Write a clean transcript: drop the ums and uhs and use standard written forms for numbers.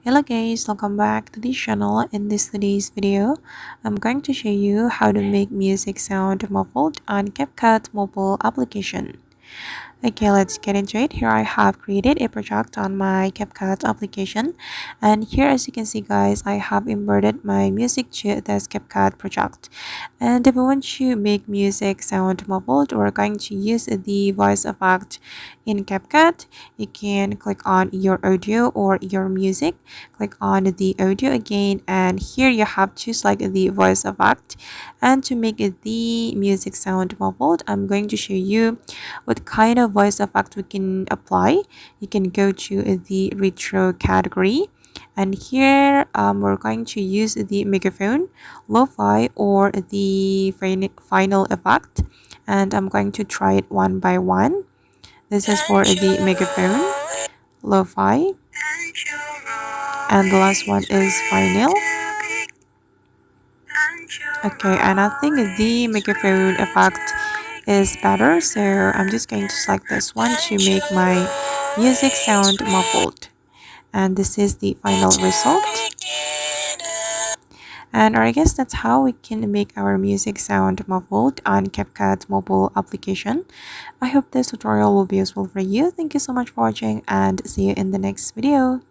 Hello guys, welcome back to this channel. In today's video, I'm going to show you how to make music sound muffled on CapCut mobile application. Okay, let's get into it. Here I have created a project on my CapCut application, and here as you can see guys, I have imported my music to this CapCut project. And if we want to make music sound muffled, we're going to use the voice effect in CapCut. You can click on your audio or your music, click on the audio again, and here you have to select the voice effect. And to make the music sound muffled, I'm going to show you what kind of voice effect we can apply. You can go to the retro category, and here we're going to use the microphone, lo-fi, or the final effect, and I'm going to try it one by one. This is for the microphone, lo-fi, and the last one is final. Okay, and I think the microphone effect is better, so I'm just going to select this one to make my music sound muffled. And this is the final result. And I guess that's how we can make our music sound muffled on CapCut mobile application. I hope this tutorial will be useful for you. Thank you so much for watching, and see you in the next video.